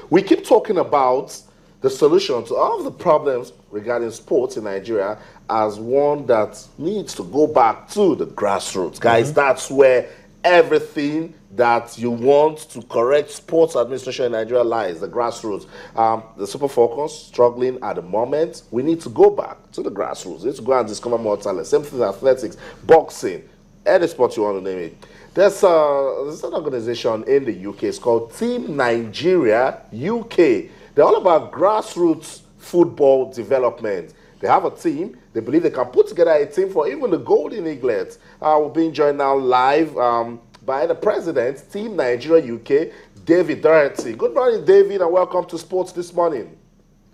We keep talking about the solution to all of the problems regarding sports in Nigeria as one that needs to go back to the grassroots. Guys, that's where everything that you want to correct sports administration in Nigeria lies, the grassroots. The Super Falcons struggling at the moment. We need to go back to the grassroots. We need to go and discover more talent. Same thing in athletics, boxing, any sport you want to name it. There's an organization in the UK. It's called Team Nigeria UK. They're all about grassroots football development. They have a team. They believe they can put together a team for even the Golden Eaglets. We're being joined now live by the president, Team Nigeria UK, David Doherty. Good morning, David, and welcome to Sports This Morning.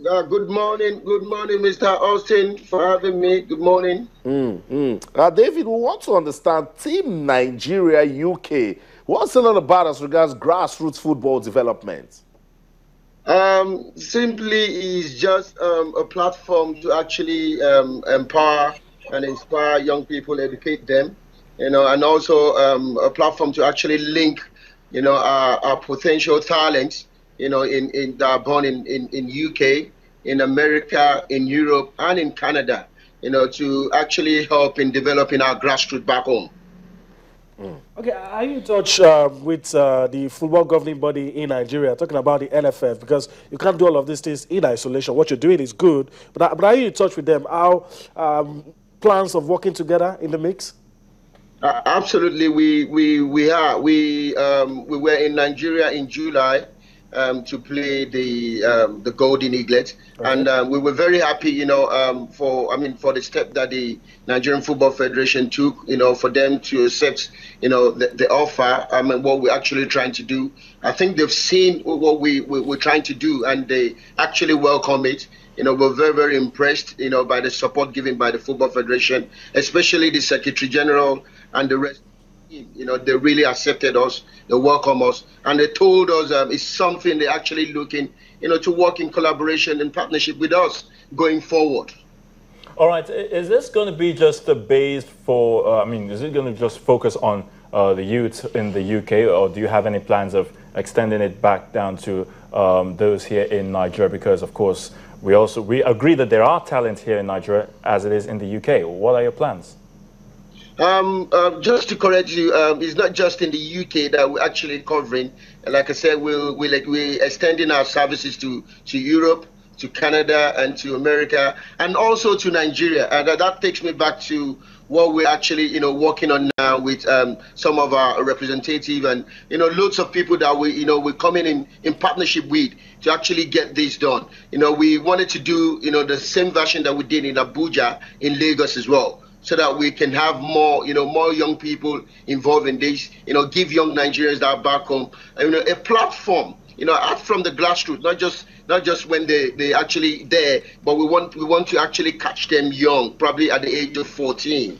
Good morning, Mr. Austin, for having me. Good morning. David, we want to understand Team Nigeria UK. What's it all about as regards grassroots football development? Simply is just a platform to actually empower and inspire young people, educate them, and also a platform to actually link, our potential talents, in that are born in UK, in America, in Europe, and in Canada, to actually help in developing our grassroots back home. Okay, are you in touch with the football governing body in Nigeria, talking about the NFF, because you can't do all of these things in isolation. What you're doing is good, but are you in touch with them? How plans of working together in the mix? Absolutely, we are. We were in Nigeria in July to play the Golden Eaglet, and we were very happy, for the step that the Nigerian Football Federation took, for them to accept, the offer. What we're actually trying to do. I think they've seen what we're trying to do, and they actually welcome it. We're very, very impressed, by the support given by the Football Federation, especially the Secretary General and the rest. They really accepted us, they welcome us, and they told us it's something they're actually looking, to work in collaboration and partnership with us going forward. All right, is this going to be just a base for, is it going to just focus on the youth in the UK, or do you have any plans of extending it back down to those here in Nigeria? Because, of course, we agree that there are talent here in Nigeria as it is in the UK. What are your plans? Just to correct you, it's not just in the UK that we're actually covering. Like I said, we're extending our services to Europe, to Canada, and to America, and also to Nigeria. And that takes me back to what we're actually, working on now with some of our representatives and, loads of people that we're coming in partnership with to actually get this done. We wanted to do, the same version that we did in Abuja, in Lagos as well, so that we can have more, more young people involved in this, give young Nigerians that are back home, a platform, out from the grassroots, not just when they actually there, but we want to actually catch them young, probably at the age of 14.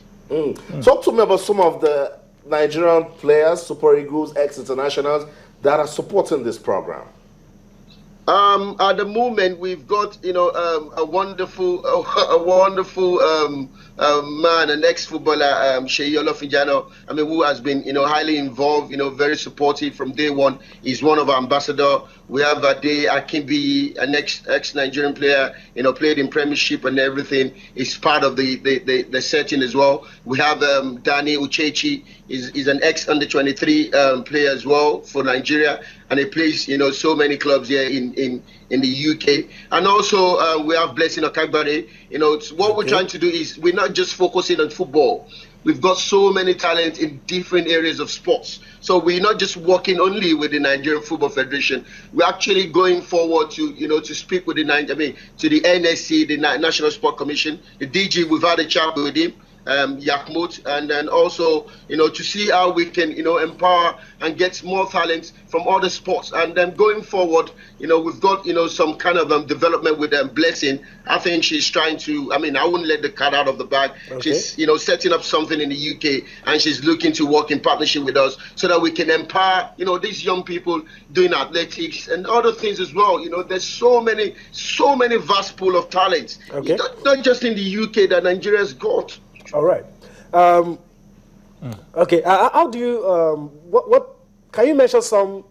Talk to me about some of the Nigerian players, Super Eagles, ex-internationals that are supporting this program. At the moment, we've got a wonderful man, an ex-footballer, Sheyi Olofinjano, who has been highly involved, very supportive from day one. He's one of our ambassadors. We have Ade Akinbiyi, an ex-Nigerian player, played in Premiership and everything. He's part of the setting as well. We have Danny Uchechi. He's an ex-under-23 player as well for Nigeria, and he plays so many clubs here in the UK. And also we have Blessing Okagbare. What we're trying to do is we're not just focusing on football. We've got so many talent in different areas of sports. So we're not just working only with the Nigerian Football Federation. We're actually going forward to to speak with the NSC, the National Sport Commission, the DG. We've had a chat with him, Yakmut, and then also to see how we can empower and get more talents from other sports. And then going forward, we've got some kind of development with Blessing. I think she's trying to, I wouldn't let the cat out of the bag. Okay. She's setting up something in the UK, and she's looking to work in partnership with us so that we can empower these young people doing athletics and other things as well. There's so many vast pool of talents, okay, not just in the UK that Nigeria's got. All right. Okay. How do you? What? Can you mention some?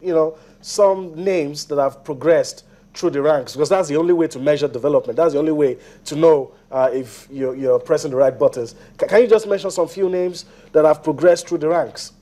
some names that have progressed through the ranks, because that's the only way to measure development. That's the only way to know if you're pressing the right buttons. Can you just mention some few names that have progressed through the ranks?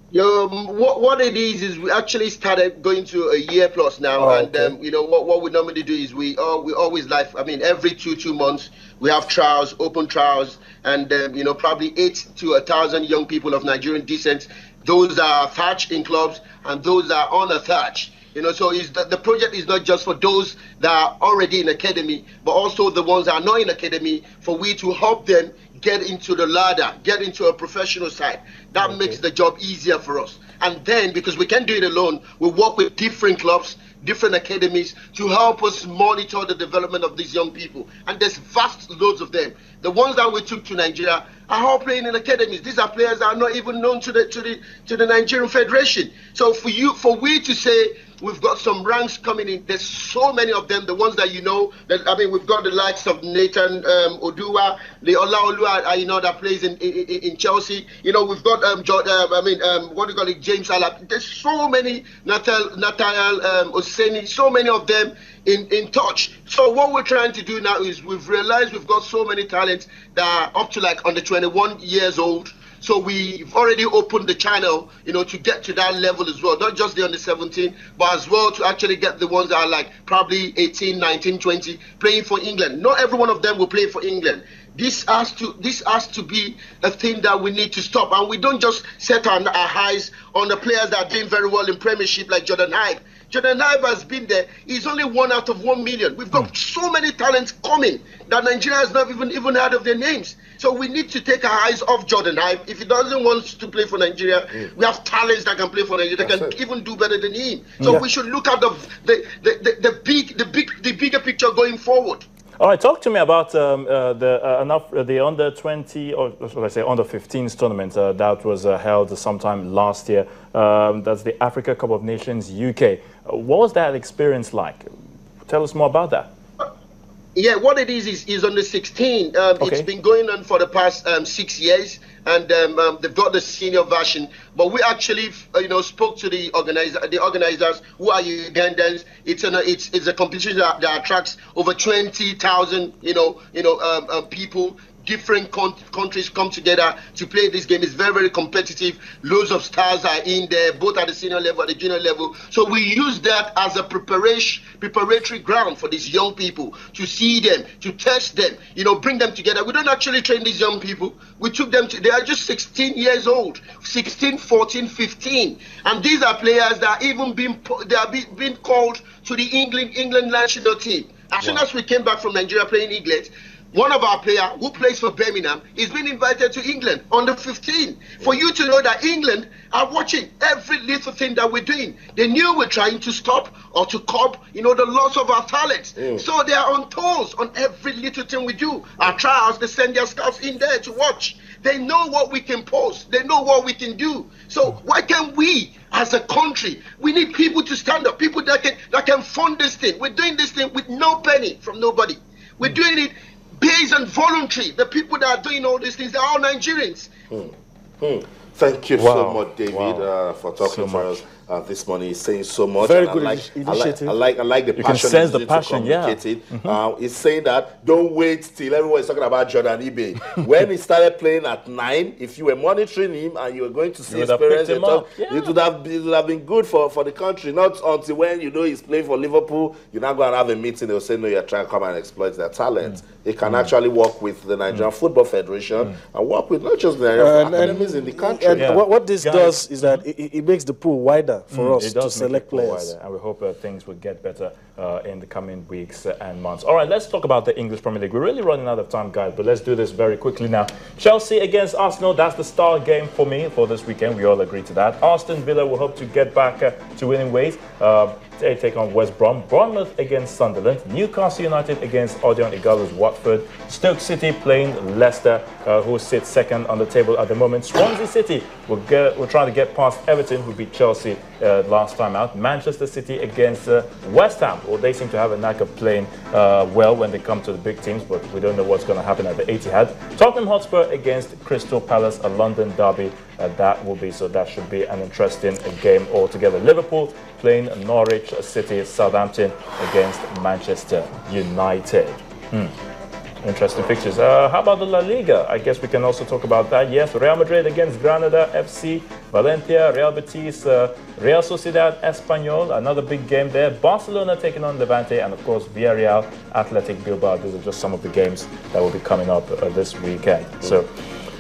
What it is we actually started going to a year plus now, okay. you know what we normally do is we always I mean, every two months we have trials, open trials, and you know, probably 8 to 1,000 young people of Nigerian descent. Those are thatched in clubs, and those are unattached. You know, so the project is not just for those that are already in academy, but also the ones that are not in academy, for we to help them get into the ladder, get into a professional side. That makes the job easier for us. And then, because we can't do it alone, we work with different clubs, different academies to help us monitor the development of these young people. And there's vast loads of them. The ones that we took to Nigeria are all playing in academies. These are players that are not even known to the Nigerian Federation. So for we to say we've got some ranks coming in, there's so many of them, the ones that you know, I mean, we've got the likes of Nathan Odua, the Olaoluwa, you know, that plays in Chelsea. You know, we've got what do you call it, James Alap. There's so many, Nathaniel Oseni, so many of them in touch. So what we're trying to do now is we've realized we've got so many talents that are up to like under 21 years old. So we've already opened the channel, you know, to get to that level as well. Not just the under 17, but as well to actually get the ones that are like probably 18, 19, 20 playing for England. Not every one of them will play for England. This has to be a thing that we need to stop. And we don't just set our eyes on the players that are doing very well in Premiership like Jordan Ibe. Jordan Ibe has been there. He's only 1 out of 1 million. We've got so many talents coming that Nigeria has not even heard of their names. So we need to take our eyes off Jordan Ibe. If he doesn't want to play for Nigeria, we have talents that can play for Nigeria, that can even do better than him. So we should look at the bigger picture going forward. All right, talk to me about the under 20, or should I say under 15s tournament that was held sometime last year. That's the Africa Cup of Nations UK. What was that experience like? Tell us more about that. Yeah, what it is under 16. It's been going on for the past 6 years, and they've got the senior version. But we actually, you know, spoke to the organizers, who are Ugandans. It's a competition that attracts over 20,000, people. Different countries come together to play this game. It's very, very competitive. Loads of stars are in there, both at the senior level, at the junior level. So we use that as a preparatory ground for these young people, to see them, to test them, you know, bring them together. We don't actually train these young people. We took them they are just 16 years old, 16, 14, 15. And these are players that are being called to the England national team. As soon as we came back from Nigeria playing England, one of our players who plays for Birmingham is being invited to England under 15. For you to know that England are watching every little thing that we're doing. They knew we're trying to stop or to curb, you know, the loss of our talents. So they are on toes on every little thing we do. Our trials, they send their scouts in there to watch. They know what we can post. They know what we can do. So why can't we, as a country, we need people to stand up, people that can fund this thing. We're doing this thing with no penny from nobody. We're doing it based on voluntary. The people that are doing all these things, they're all Nigerians. Thank you so much, David, for talking to us this morning. He's saying so much. Very good initiative. I like the passion. You can sense the passion, He's saying that don't wait till everyone is talking about Jordan Ibe. When he started playing at 9, if you were monitoring him and you were going to see his parents, it would have been good for the country. Not until when you know he's playing for Liverpool, you're not going to have a meeting. They'll say, no, you're trying to come and exploit their talent. He can actually work with the Nigerian Football Federation and work with not just the Nigerian academies in the country. And what this does is that it makes the pool wider for us to select players. And we hope things will get better in the coming weeks and months. All right, let's talk about the English Premier League. We're really running out of time, guys, but let's do this very quickly now. Chelsea against Arsenal, that's the star game for me for this weekend. We all agree to that. Aston Villa will hope to get back to winning ways. They take on West Brom. Bournemouth against Sunderland. Newcastle United against Odion Ighalo's Watford. Stoke City playing Leicester, who sits second on the table at the moment. Swansea City will try to get past Everton, who beat Chelsea last time out. Manchester City against West Ham. Well, they seem to have a knack of playing well when they come to the big teams, but we don't know what's going to happen at the Etihad. Tottenham Hotspur against Crystal Palace, a London derby. that will be. So that should be an interesting game altogether. Liverpool playing Norwich City, Southampton against Manchester United. Interesting fixtures. How about the La Liga? I guess we can also talk about that. Yes, Real Madrid against Granada FC, Valencia, Real Betis, Real Sociedad, Espanyol, another big game there. Barcelona taking on Levante, and of course Villarreal, Athletic Bilbao. These are just some of the games that will be coming up this weekend. So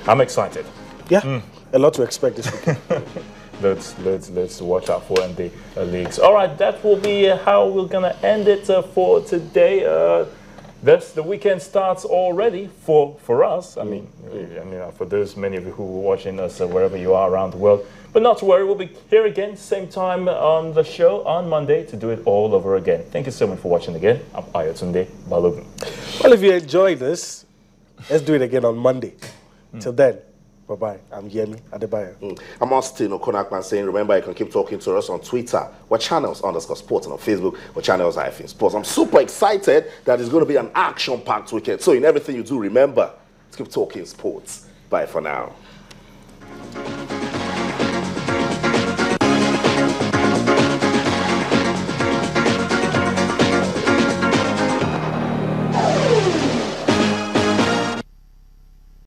I'm excited. Yeah, a lot to expect this weekend. Let's watch out for in the leagues. All right, that will be how we're gonna end it for today. The weekend starts already for us. I mean, for those many of you who are watching us wherever you are around the world. But not to worry, we'll be here again, same time on the show on Monday to do it all over again. Thank you so much for watching again. I'm Ayotunde Balogun. Well, if you enjoyed this, let's do it again on Monday. Till then, bye-bye. I'm Yemi Adebayo. I'm Austin Okonakman saying, remember, you can keep talking to us on Twitter. We're channels_sports, and on Facebook, we're channels-sports. I'm super excited that it's going to be an action-packed weekend. So in everything you do, remember, let's keep talking sports. Bye for now.